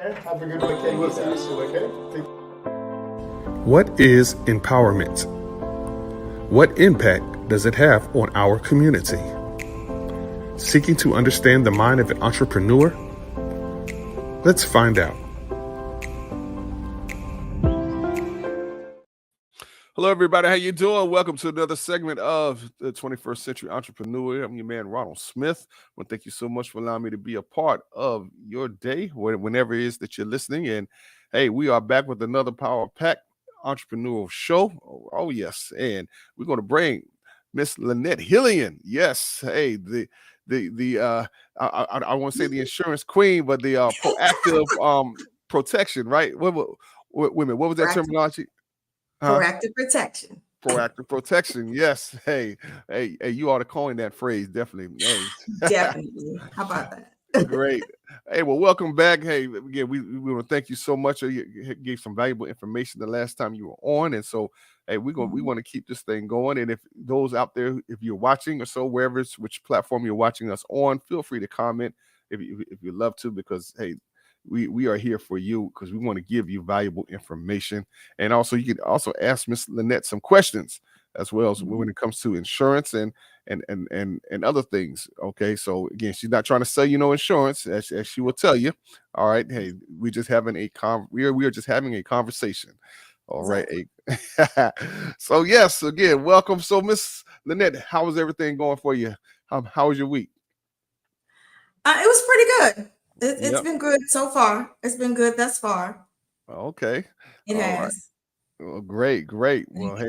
Have a good vacation. We'll see you soon, okay? What is empowerment? What impact does it have on our community? Seeking to understand the mind of an entrepreneur? Let's find out. Hello, everybody. How you doing? Welcome to another segment of the 21st Century Entrepreneur. I'm your man, Ronald Smith. Well, thank you so much for allowing me to be a part of your day, whenever it is that you're listening. And hey, we are back with another Power Pack entrepreneurial show. Oh, yes. And we're going to bring Miss Lennette Hillian. Yes. Hey, I won't say the insurance queen, but the proactive protection, right? Women, what was that terminology? Proactive protection. Proactive protection. Yes. Hey, you ought to coin that phrase. Definitely. Hey. Definitely. How about that? Great. Hey, well, welcome back. Hey, again, we want to thank you so much. You gave some valuable information the last time you were on. And so, hey, we want to keep this thing going. And if those out there, if you're watching or so, wherever it's which platform you're watching us on, feel free to comment if you love to, because hey, we are here for you because we want to give you valuable information. And also you can also ask Miss Lennette some questions as well as when it comes to insurance and other things. Okay, so again, she's not trying to sell you no insurance, as she will tell you. All right, hey, we're just having we are just having a conversation. All right. So yes, again, welcome. So Miss Lennette, how is everything going for you? How was your week? It was pretty good. It's been good so far. It's been good thus far. Okay. It has. Right. Well, great. Well, hey,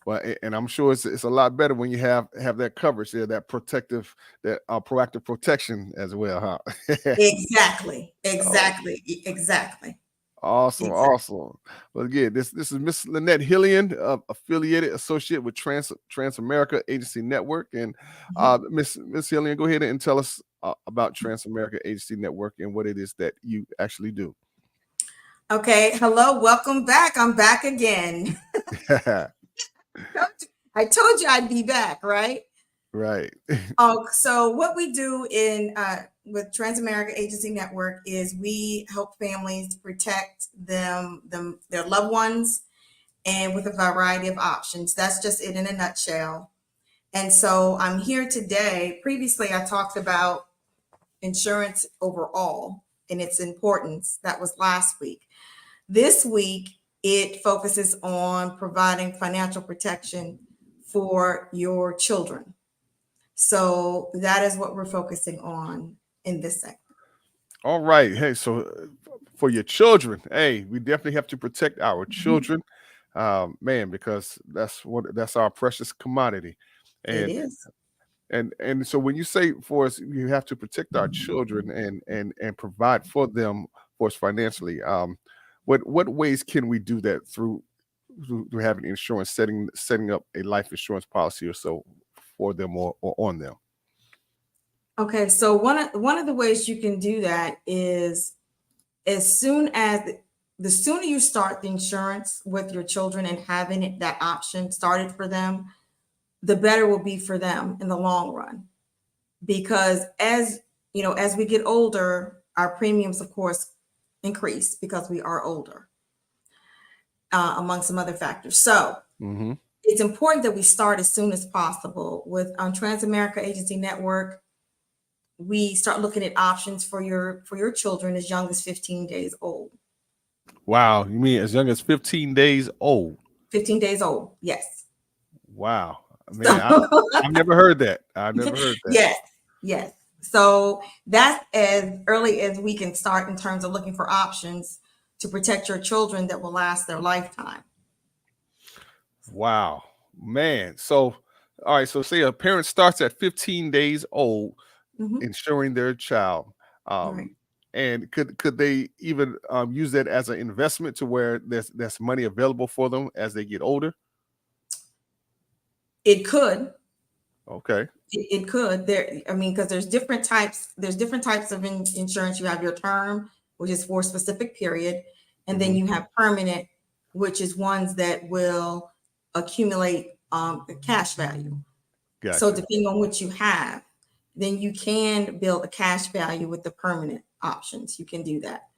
well, and I'm sure it's a lot better when you have that coverage there, that protective, that proactive protection as well, huh? Exactly. Awesome. Well, again, this is Miss Lennette Hillian, affiliated associate with Transamerica Agency Network, and Miss Hillian, go ahead and tell us about Transamerica Agency Network and what it is that you actually do. Okay. Hello. Welcome back. I'm back again. I told you I'd be back, right? Right. So what we do with Transamerica Agency Network is we help families protect their loved ones, and with a variety of options. That's just it in a nutshell. And so I'm here today. Previously, I talked about insurance overall and its importance. That was last week. This week, it focuses on providing financial protection for your children. So that is what we're focusing on in this segment. All right. Hey, so for your children, hey, we definitely have to protect our children, man, because that's our precious commodity. And, it is. And so when you say for us, you have to protect our children and provide for them, for us financially. What ways can we do that through having insurance, setting up a life insurance policy or so for them or on them? Okay, so one of the ways you can do that is the sooner you start the insurance with your children and having that option started for them, the better will be for them in the long run. Because as we get older, our premiums, of course, increase because we are older, among some other factors. So it's important that we start as soon as possible. With Transamerica Agency Network, we start looking at options for your children as young as 15 days old. Wow, you mean as young as 15 days old? 15 days old, yes. Wow, man, I've never heard that. I've never heard that. Yes. So that's as early as we can start in terms of looking for options to protect your children that will last their lifetime. Wow, man. So, all right. So say a parent starts at 15 days old, insuring their child. Right. And could they even use that as an investment to where there's money available for them as they get older? It could. Okay. It could. Because there's different types of insurance. You have your term, which is for a specific period, and then you have permanent, which is ones that will accumulate cash value. Gotcha. So depending on what you have, then you can build a cash value with the permanent options. You can do that.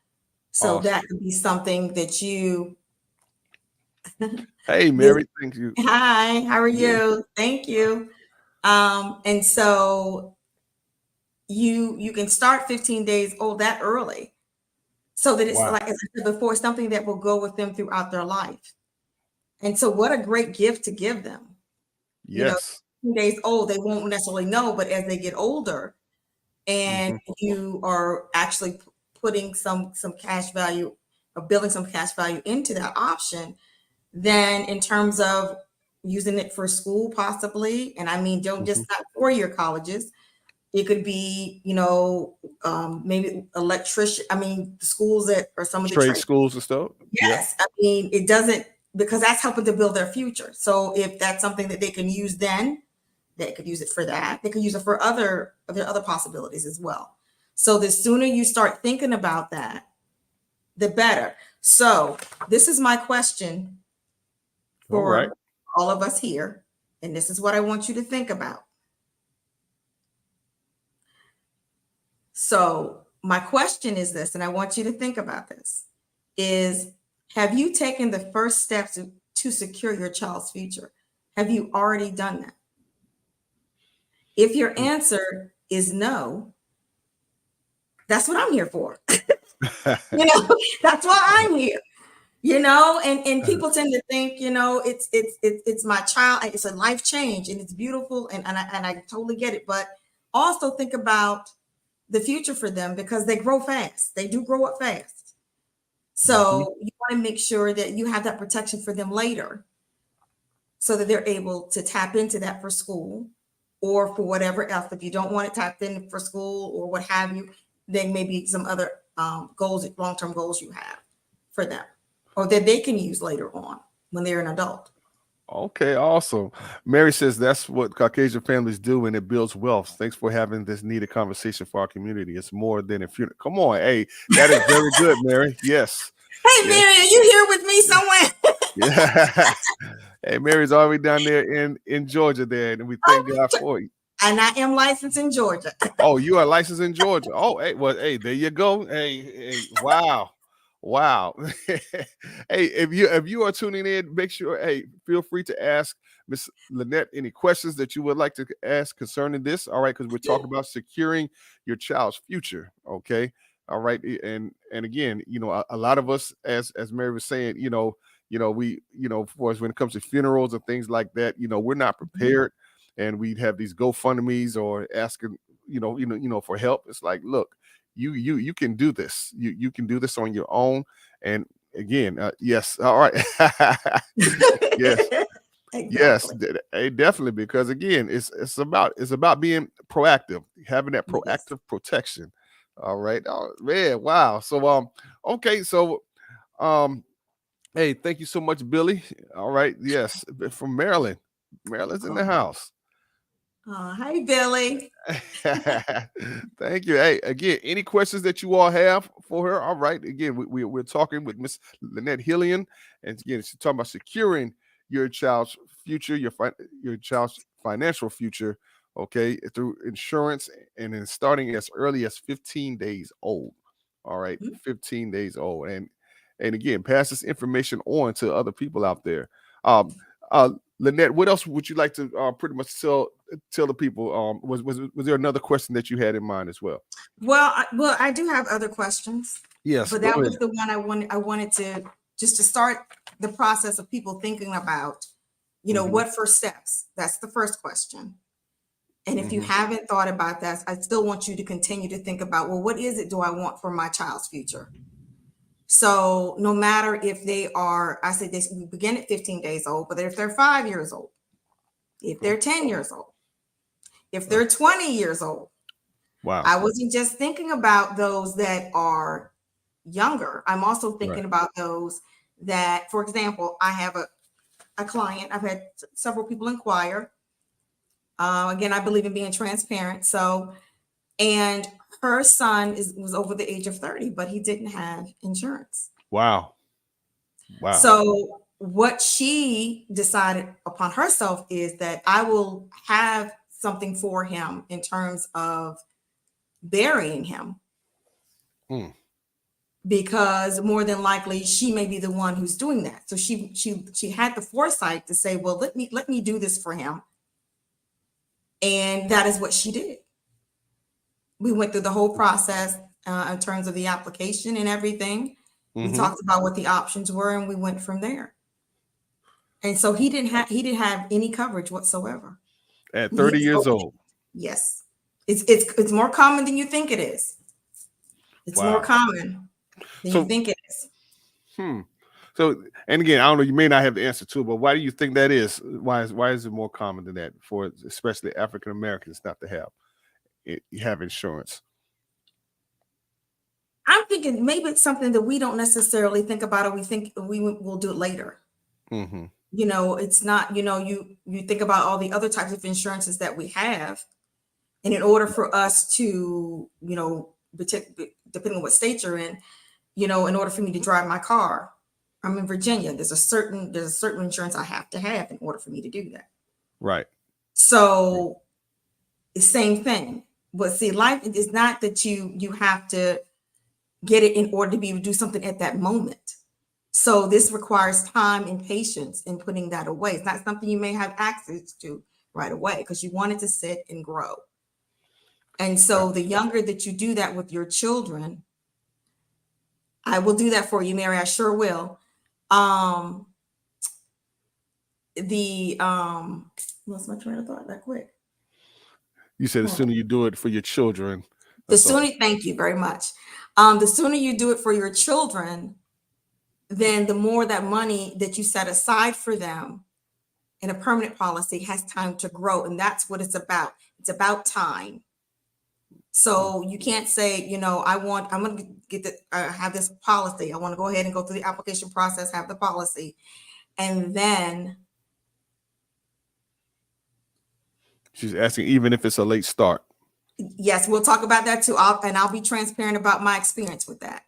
So Awesome. that could be something that you. Hey, This, Mary, thank you. hi, how are Yeah. you? Thank you. And so you can start 15 days old that early, so that it's Wow. like as I said before, something that will go with them throughout their life. And so, what a great gift to give them. You know, Yes. 15 days old, they won't necessarily know, but as they get older, and Hmm. you are actually putting some cash value or building some cash value into that option, then in terms of using it for school possibly, and I mean don't Hmm. just not 4-year colleges, it could be, maybe electrician, I mean the schools that are some of the Trade trade. schools and stuff. Yeah. Yes, I mean it doesn't, because that's helping to build their future. So if that's something that they can use, then they could use it for that. They could use it for other possibilities as well. So the sooner you start thinking about that, the better. So this is my question All right. for all of us here, and this is what I want you to think about. So my question is this, and I want you to think about this, is have you taken the first steps to secure your child's future? Have you already done that? If your answer is no, that's what I'm here for. That's why I'm here. And people tend to think, it's my child, it's a life change, and it's beautiful, and I totally get it. But also think about the future for them, because they grow fast. They do grow up fast. Hmm. So you want to make sure that you have that protection for them later, so that they're able to tap into that for school or for whatever else. If you don't want it tapped in for school or what have you, then maybe some other goals, long-term goals you have for them, or that they can use later on when they're an adult. Okay, awesome. Mary says that's what Caucasian families do, and it builds wealth. Thanks for having this needed conversation for our community. It's more than a funeral. Come on, hey, that is very good, Mary. Yes, Hey, yes, Mary, are you here with me somewhere? yeah. Hey, Mary's already down there in Georgia, there, and we thank God for you. And I am licensed in Georgia. Oh, you are licensed in Georgia. Oh, hey, well, hey, there you go. Hey, wow. Wow. Hey, if you are tuning in, make sure, hey, feel free to ask Miss Lynette any questions that you would like to ask concerning this. All right, because we're talking about securing your child's future. Okay. All right. And again, a lot of us, as Mary was saying, we, for us when it comes to funerals and things like that, we're not prepared, and we'd have these GoFundMe's or asking, for help. It's like, look, you can do this. You can do this on your own. And again, yes, all right, yes, yes, Exactly. definitely, because again, it's about being proactive, having that Yes. proactive protection. All right, oh man, wow. So okay, so um, hey, thank you so much, Billy. All right, yes, from Maryland. Maryland's in the Oh, house. hi, Billy. Thank you. Hey, again, any questions that you all have for her? All right. Again, we're talking with Miss Lennette Hillian, and again, she's talking about securing your child's future, your child's financial future. Okay, through insurance, and then starting as early as 15 days old. All right, 15 days old, and again, pass this information on to other people out there. Um, uh, Lynette, what else would you like to pretty much tell the people? Was there another question that you had in mind as well? Well, I do have other questions, Yes, but go that ahead. was the one I wanted to just to start the process of people thinking about, Hmm. what first steps? That's the first question. And if you Hmm. haven't thought about that, I still want you to continue to think about, well, what is it do I want for my child's future? So no matter if they are, I said this, we begin at 15 days old, but if they're 5 years old, if they're 10 years old, if they're 20 years old, Wow. I wasn't just thinking about those that are younger. I'm also Right. thinking about those that, for example, I have a client, I've had several people inquire. Again, I believe in being transparent. So, and her son was over the age of 30, but he didn't have insurance. Wow. Wow. So, what she decided upon herself is that I will have something for him in terms of burying him, Mm. because more than likely she may be the one who's doing that. So she had the foresight to say, well, let me do this for him. And that is what she did. We went through the whole process in terms of the application and everything. We talked about what the options were, and we went from there. And so he didn't have any coverage whatsoever at 30 years old. Yes, it's more common than you think it is. It's more common than you think it is. So, and again, I don't know, you may not have the answer to it, but why do you think that is? Why is it more common than that for especially African Americans not to have insurance? I'm thinking maybe it's something that we don't necessarily think about, or we think we will do it later. It's not, you think about all the other types of insurances that we have. And in order for us to, depending on what state you're in, in order for me to drive my car, I'm in Virginia. There's a certain insurance I have to have in order for me to do that. Right. So the same thing. But see, life is not that you have to get it in order to be able to do something at that moment. So this requires time and patience in putting that away. It's not something you may have access to right away because you want it to sit and grow. And so the younger that you do that with your children, I will do that for you, Mary. I sure will. Lost my train of thought that quick. You said the sooner you do it for your children. Thank you very much. The sooner you do it for your children, then the more that money that you set aside for them in a permanent policy has time to grow. And that's what it's about. It's about time. So you can't say, I'm going to get have this policy. I want to go ahead and go through the application process, have the policy. And then. She's asking, even if it's a late start. Yes, we'll talk about that too. I'll be transparent about my experience with that.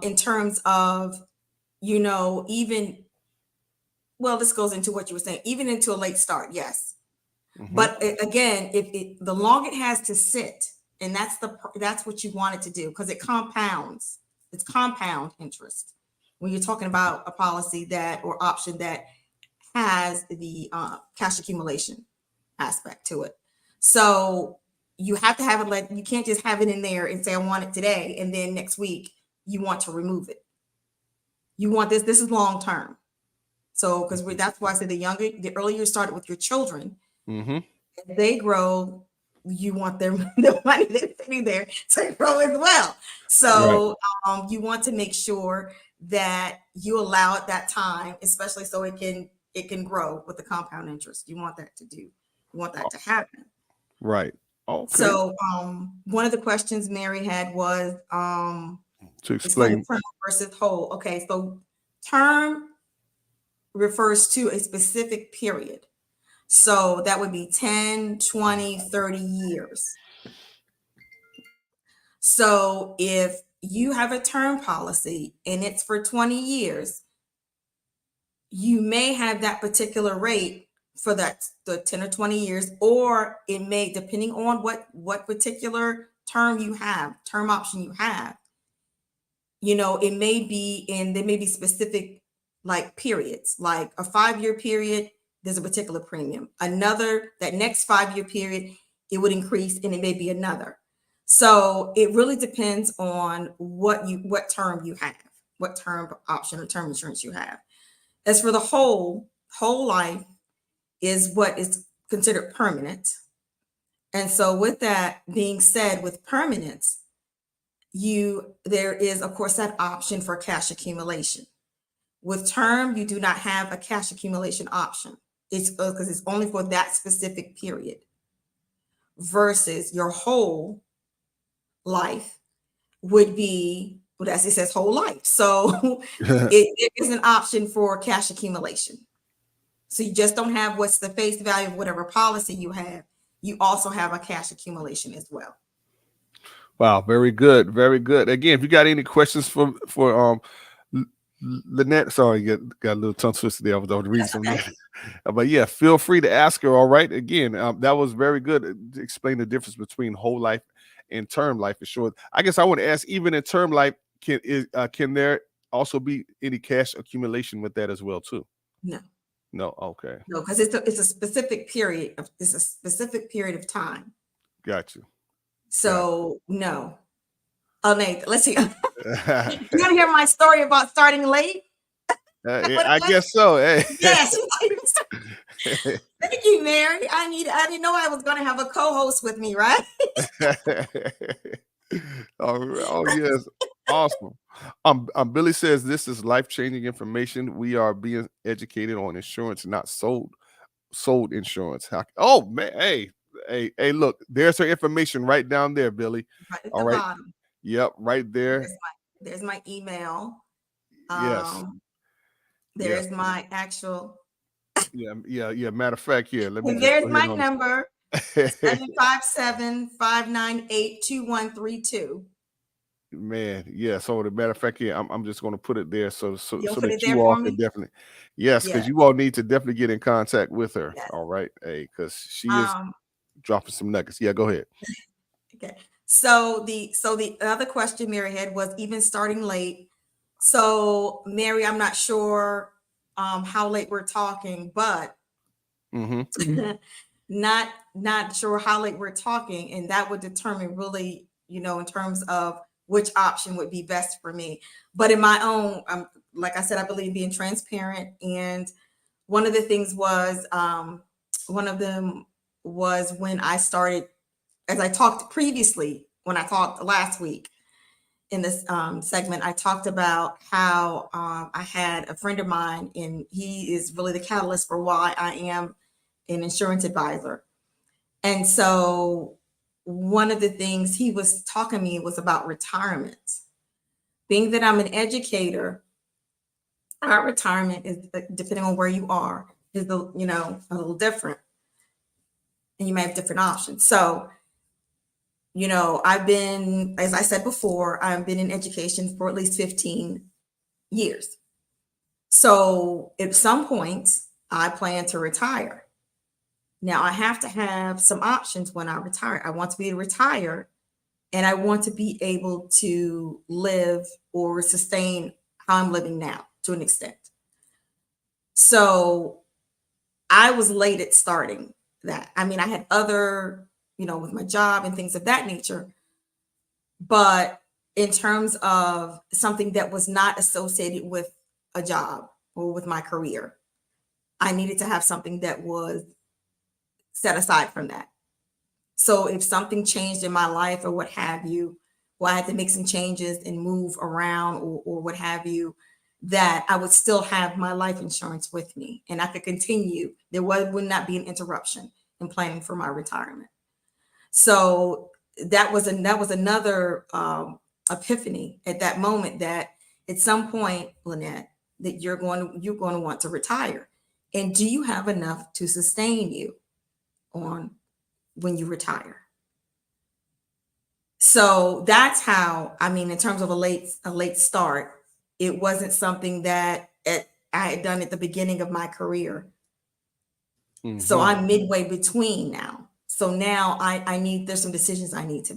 In terms of, this goes into what you were saying, even into a late start. Yes. But again, if the longer it has to sit, and that's what you want it to do, because it compounds. It's compound interest when you're talking about a policy or option that has the cash accumulation aspect to it. So you have to have it you can't just have it in there and say, I want it today, and then next week you want to remove it. You want this is long term. So because that's why I said the earlier you start with your children, as they grow, you want the money that's sitting there to grow as well. So you want to make sure that you allow it that time, especially so it can grow with the compound interest. You want that to happen. Right. Okay. So one of the questions Mary had was to explain term versus whole. Okay, so term refers to a specific period. So that would be 10, 20, 30 years. So if you have a term policy and it's for 20 years, you may have that particular rate for the 10 or 20 years, or it may, depending on what particular term option you have, it may be there may be specific like periods, like a 5-year period, there's a particular premium. That next 5-year period, it would increase and it may be another. So it really depends on what term you have, what term option or term insurance you have. As for the whole life is what is considered permanent. And so with that being said, with permanence, there is, of course, that option for cash accumulation. With term, you do not have a cash accumulation option. It's because it's only for that specific period. Versus your whole life would be, as it says, whole life. So it is an option for cash accumulation. So you just don't have what's the face value of whatever policy you have. You also have a cash accumulation as well. Wow, very good, very good. Again, if you got any questions for Lynette, sorry, got a little tongue twisted there. I was reading something, but yeah, feel free to ask her. All right, again, that was very good to explain the difference between whole life and term life insurance. I guess I want to ask, even in term life, can there also be any cash accumulation with that as well too? No, No. Okay. no, because it's a specific period of time. Got you. So no. Oh, Nate, let's see. You want to hear my story about starting late? Yeah, I guess so. Hey. Yes. Thank you, Mary. I didn't know I was going to have a co-host with me, right? Oh yes, awesome. Billy says this is life-changing information. We are being educated on insurance, not sold insurance. Oh man, hey, look, there's her information right down there, Billy. Right at All the right. bottom. Yep, right there. There's my email. Yes. There's my actual. Yeah. Matter of fact, here, let me And just there's go my ahead on. number, 757-598-2132. Man, yeah. So the matter of fact, yeah, I'm just going to put it there so You'll put that it there you all for can me? definitely, yes, because Yes. you all need to definitely get in contact with her. Yes. All right, hey, because she is dropping some nuggets. Yeah, go ahead. Okay. So the other question Mary had was even starting late. So Mary, I'm not sure how late we're talking, but not sure how late we're talking, and that would determine really, in terms of which option would be best for me. But in my own, like I said, I believe in being transparent, and one of the things was one of them was when I started, as I talked previously, when I talked last week in this segment, I talked about how I had a friend of mine, and he is really the catalyst for why I am an insurance advisor. And so one of the things he was talking to me was about retirement. Being that I'm an educator, our retirement is, depending on where you are, is a little different, and you may have different options. So I've been, as I said before, I've been in education for at least 15 years. So at some point, I plan to retire. Now, I have to have some options when I retire. I want to be able to retire, and I want to be able to live or sustain how I'm living now to an extent. So I was late at starting that. I mean, I had other, with my job and things of that nature. But in terms of something that was not associated with a job or with my career, I needed to have something that was set aside from that. So if something changed in my life or what have you, well, I had to make some changes and move around or what have you, that I would still have my life insurance with me and I could continue. There would not be an interruption in planning for my retirement. So that was another epiphany at that moment, that at some point, Lynette, that you're going to want to retire. And do you have enough to sustain you on when you retire? So that's how, I mean, in terms of a late start, it wasn't something that I had done at the beginning of my career. So I'm midway between now. So now there's some decisions I needed to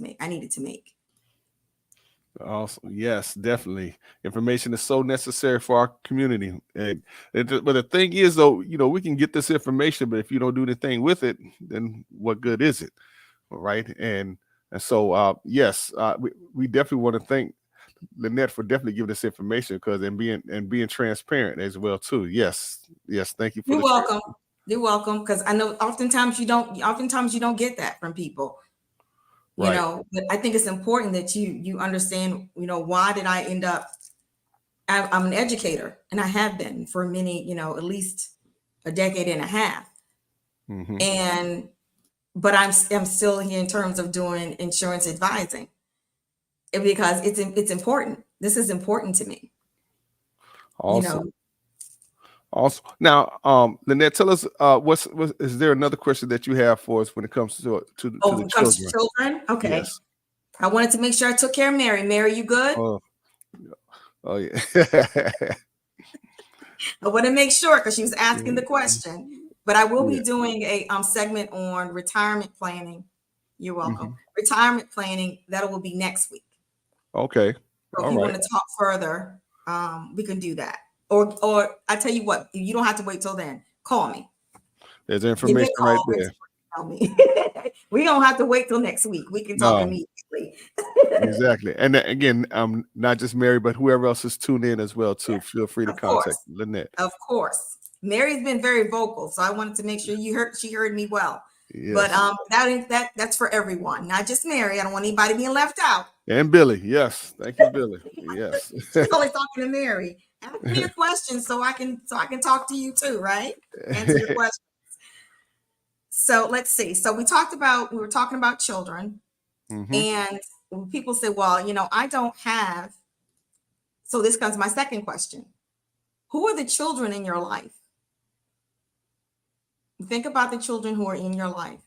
make. Awesome. Yes, definitely. Information is so necessary for our community. But the thing is, though, we can get this information, but if you don't do anything with it, then what good is it? Right. And so, yes, we definitely want to thank Lynette for definitely giving this information and being transparent as well, too. Yes. Thank you for You're welcome. You're welcome. Because I know oftentimes you don't get that from people. But I think it's important that you understand, why did I end up, I'm an educator and I have been for many, at least a decade and a half. But I'm still here in terms of doing insurance advising because it's important. This is important to me. Awesome. Awesome. Now, Lynette, tell us, is there another question that you have for us when it comes to the children? Okay. Yes. I wanted to make sure I took care of Mary. Mary, you good? Oh yeah. I want to make sure because she was asking the question. But I will be doing a segment on retirement planning. You're welcome. Retirement planning, that will be next week. Okay. So if All you right. want to talk further, we can do that. Or I tell you what, you don't have to wait till then. Call me. There's Give me information a right call. there. Tell me. We don't have to wait till next week. We can talk No, immediately. exactly. And again, not just Mary, but whoever else is tuned in as well too. Feel free to Of contact course. Lynette. Of course. Mary's been very vocal, so I wanted to make sure she heard me well. But Yes. that's for everyone, not just Mary. I don't want anybody being left out. And Billy. Yes. Thank you, Billy. Yes. She's only talking to Mary. Ask me a question so I can talk to you too, right? Answer your question. So let's see. So we were talking about children, Mhm. and people say, well, I don't have. So this comes to my second question. Who are the children in your life? Think about the children who are in your life.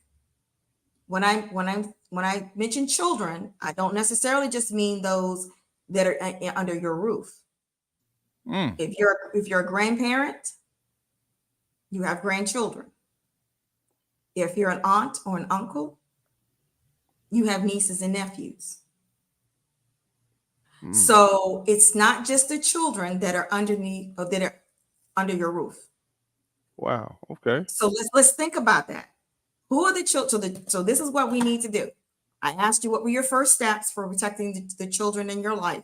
When I mention children, I don't necessarily just mean those that are under your roof. Mm. If you're a grandparent, you have grandchildren. If you're an aunt or an uncle, you have nieces and nephews. Mm. So it's not just the children that are underneath or that are under your roof. Wow. Okay. So let's think about that. Who are the children? So this is what we need to do. I asked you what were your first steps for protecting the children in your life.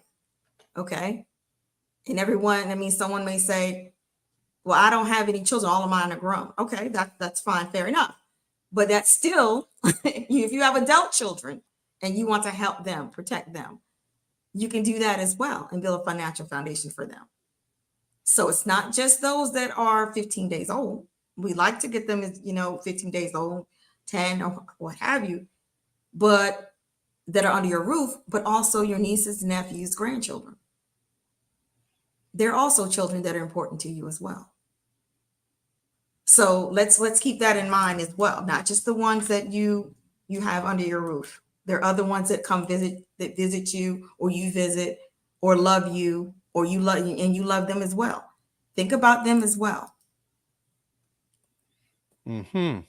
Okay. And someone may say, well, I don't have any children. All of mine are grown. Okay, that's fine. Fair enough. But that's still, if you have adult children and you want to help them, protect them, you can do that as well and build a financial foundation for them. So it's not just those that are 15 days old. We like to get them as, 15 days old, 10 or what have you, but that are under your roof, but also your nieces, nephews, grandchildren. They're also children that are important to you as well. So let's keep that in mind as well. Not just the ones that you have under your roof. There are other ones that visit you, or you visit, or love you, or you love them as well. Think about them as well. Hmm.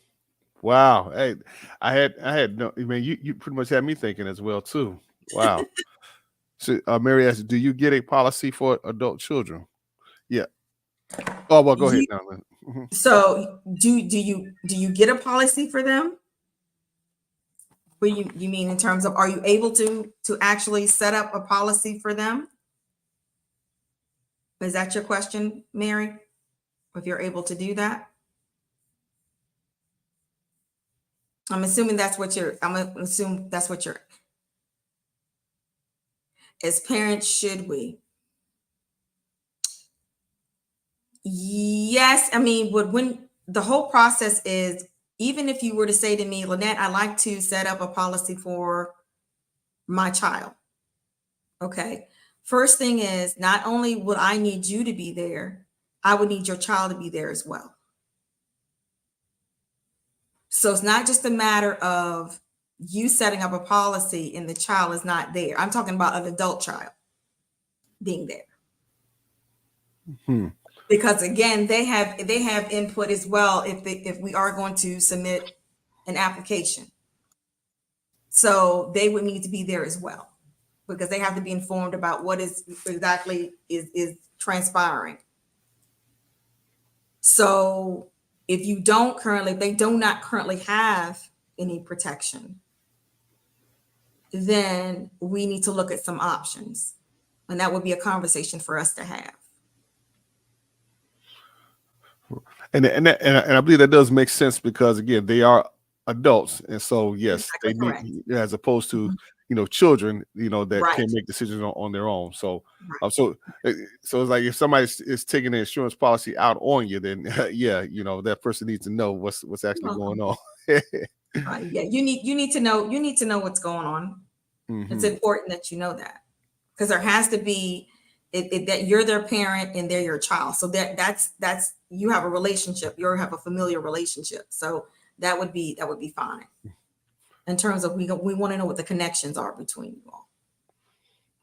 Wow. Hey, I had no. I mean, you pretty much had me thinking as well too. Wow. So, Mary asked, do you get a policy for adult children? Yeah. Oh well, go ahead now. Mhm. So do you get a policy for them? What you mean in terms of, are you able to actually set up a policy for them? Is that your question, Mary? If you're able to do that? I'm assuming that's what you're, as parents, should we? Yes. I mean, when the whole process is, even if you were to say to me, Lynette, I'd like to set up a policy for my child. Okay. First thing is, not only would I need you to be there, I would need your child to be there as well. So it's not just a matter of you setting up a policy and the child is not there. I'm talking about an adult child being there. Hmm. Because again, they have input as well if we are going to submit an application. So they would need to be there as well, because they have to be informed about what is exactly is transpiring. So if they do not currently have any protection, then we need to look at some options. And that would be a conversation for us to have. And I believe that does make sense, because again, they are adults, and so yes, Exactly they correct. need, as opposed to Mhm. children, that Right. can make decisions on their own. So Right. so it's like if somebody is taking the insurance policy out on you, then yeah, that person needs to know what's actually Well, going on. yeah, you need to know what's going on. It's Hmm. important that you know that, because there has to be that you're their parent and they're your child. So that's you have a relationship. You have a familiar relationship. So that would be fine. In terms of, we want to know what the connections are between you all.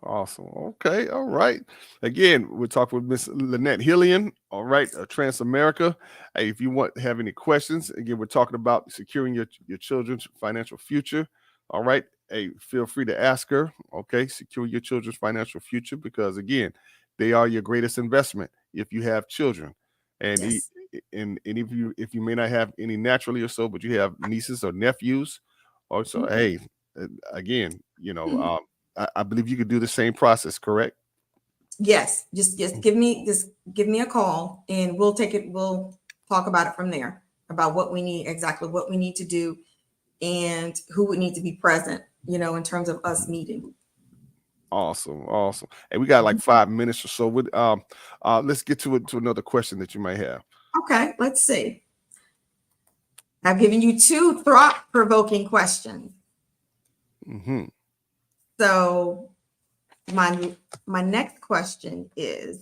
Awesome. Okay. All right. Again, we're talking with Miss Lennette Hillian. All right. Transamerica. Hey, if you have any questions, again, we're talking about securing your children's financial future. All right. hey, feel free to ask her. Okay, secure your children's financial future, because again, they are your greatest investment if you have children. And Yes. and if you may not have any naturally or so, but you have nieces or nephews, or so, hey, again, I believe you could do the same process, correct? Yes. Just give me a call and we'll take it. We'll talk about it from there, about what we need, exactly what we need to do, and who would need to be present, in terms of us meeting. Awesome, awesome. And we got like 5 minutes or so. With let's get to another question that you might have. Okay, let's see. I've given you 2 thought-provoking questions. Mm-hmm. So my next question is,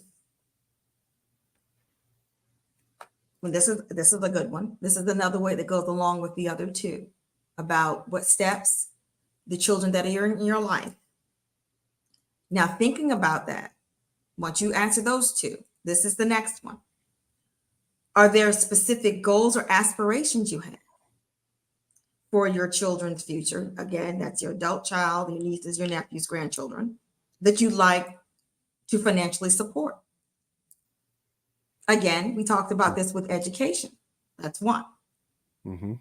well, this is a good one. This is another way that goes along with the other 2, about what steps the children that are in your life. Now, thinking about that, once you answer those 2, this is the next one. Are there specific goals or aspirations you have for your children's future? Again, that's your adult child, your nieces, your nephews, grandchildren, that you'd like to financially support. Again, we talked about this with education. That's one. Mm-hmm.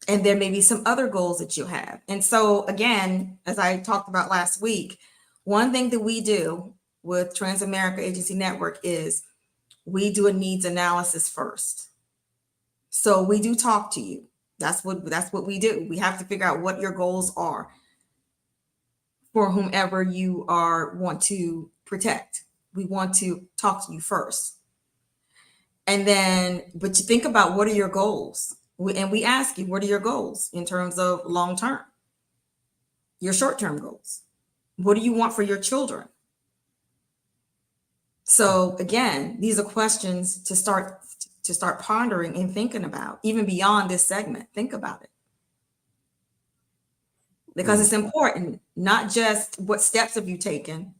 And there may be some other goals that you have. And so, again, as I talked about last week, one thing that we do with Transamerica Agency Network is we do a needs analysis first. So we do talk to you. That's what we do. We have to figure out what your goals are for whomever you want to protect. We want to talk to you first. And then, but you think about, what are your goals? And we ask you, what are your goals in terms of long term? Your short term goals. What do you want for your children? So again, these are questions to start pondering and thinking about, even beyond this segment. Think about it. Because it's important, not just what steps have you taken.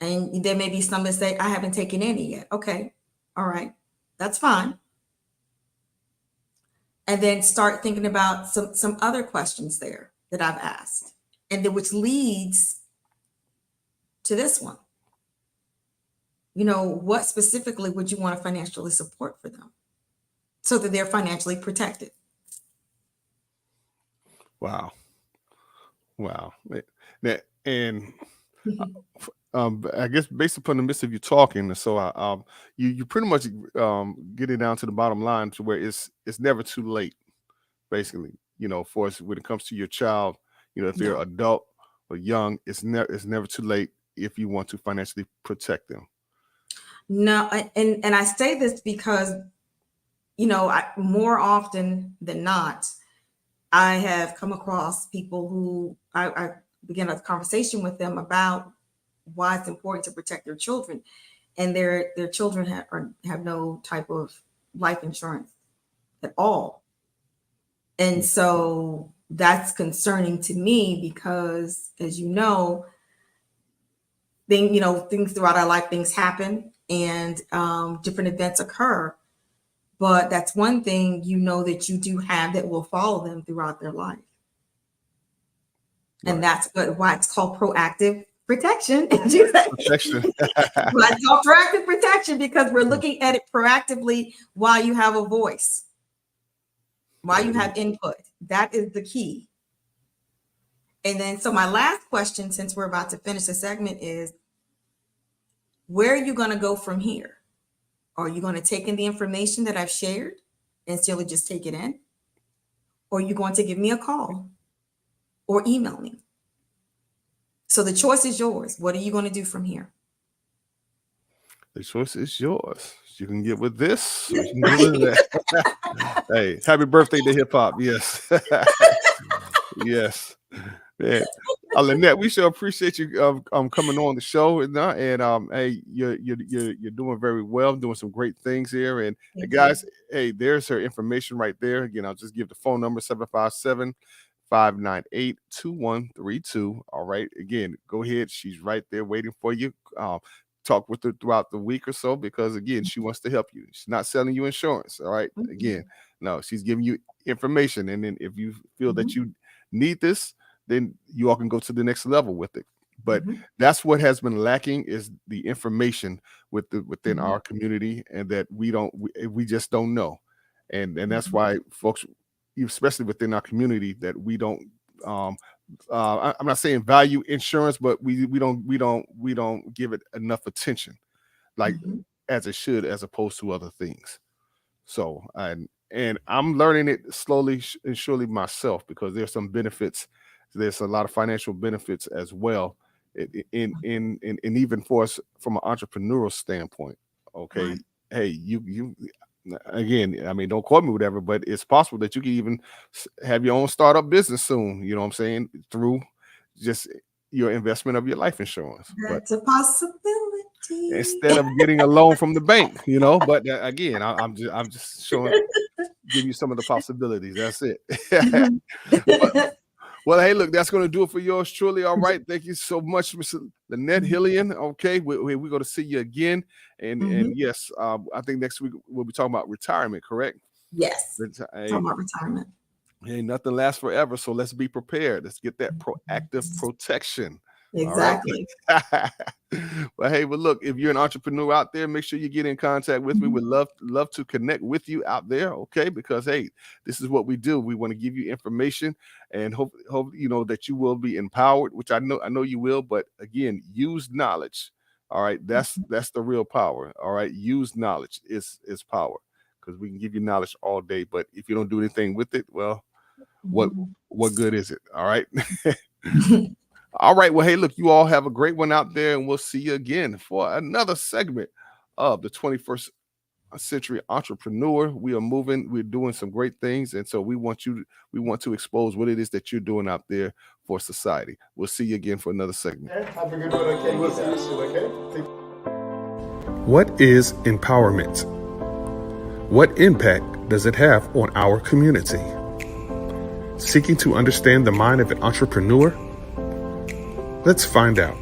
And there may be some that say, I haven't taken any yet. Okay, all right, that's fine. And then start thinking about some other questions there that I've asked, and then which leads to this one. What specifically would you want to financially support for them so that they're financially protected? Wow. And I guess based upon the midst of you talking, so you pretty much get it down to the bottom line, to where it's never too late, basically. For us, when it comes to your child, if they're No. adult or young, it's never too late if you want to financially protect them. No, and I say this because, more often than not, I have come across people who I began a conversation with them about why it's important to protect their children, and their children have no type of life insurance at all. And so that's concerning to me, because, as you know, things throughout our life, things happen, and different events occur. But that's one thing that you do have that will follow them throughout their life. Right. And that's why it's called proactive protection. Protection. Why it's called proactive protection, because we're looking at it proactively while you have a voice, while you have input. That is the key. And then, so my last question, since we're about to finish the segment, is, where are you going to go from here? Are you going to take in the information that I've shared and simply just take it in? Or are you going to give me a call or email me? So the choice is yours. What are you going to do from here? The choice is yours. You can get with this, or you can get with that. Hey, happy birthday to hip hop. Yes. Yes. Man. Lynette, we sure appreciate you coming on the show, and hey, you're doing very well, doing some great things here. And guys, hey, there's her information right there. Again, I'll just give the phone number, 757-598-2132. All right. Again, go ahead. She's right there waiting for you. Talk with her throughout the week or so, because again, she wants to help you. She's not selling you insurance. All right. Again, no, she's giving you information. And then if you feel that you need this, then you all can go to the next level with it. But Mhm. that's what has been lacking, is the information within Mhm. our community, and that we just don't know. And that's Mhm. why folks, especially within our community, that we don't I'm not saying value insurance, but we don't give it enough attention, like Mhm. as it should, as opposed to other things. So and I'm learning it slowly and surely myself, because there's some benefits. There's a lot of financial benefits as well, in even for us from an entrepreneurial standpoint. Okay, Right. hey, you again, I mean, don't quote me whatever, but it's possible that you can even have your own startup business soon. You know what I'm saying? Through just your investment of your life insurance. But That's a possibility. instead of getting a loan from the bank, but again, I'm just showing, give you some of the possibilities. That's it. Mhm. well, well, hey, look, that's going to do it for yours truly. All right, thank you so much, Mr. Lennette Mhm. Hillian. Okay, we're going to see you again, and Mhm. yes, I think next week we'll be talking about retirement. Correct? Yes. Hey, Talking about retirement. hey, nothing lasts forever, so let's be prepared. Let's get that proactive protection. All right. Exactly. Well, hey, but look, if you're an entrepreneur out there, make sure you get in contact with me. Mhm. We'd love to connect with you out there, okay? Because hey, this is what we do. We want to give you information, and hope you know that you will be empowered, which I know you will. But again, use knowledge. All right, that's the real power. All right, use knowledge is power, because we can give you knowledge all day, but if you don't do anything with it, well, what Mhm. what good is it? All right. All right. Well, hey, look, you all have a great one out there, and we'll see you again for another segment of the 21st Century Entrepreneur. We are moving, we're doing some great things, and so we want to expose what it is that you're doing out there for society. We'll see you again for another segment. Okay, have a good one. Okay, we'll see you soon. Okay. What is empowerment? What impact does it have on our community? Seeking to understand the mind of an entrepreneur? Let's find out.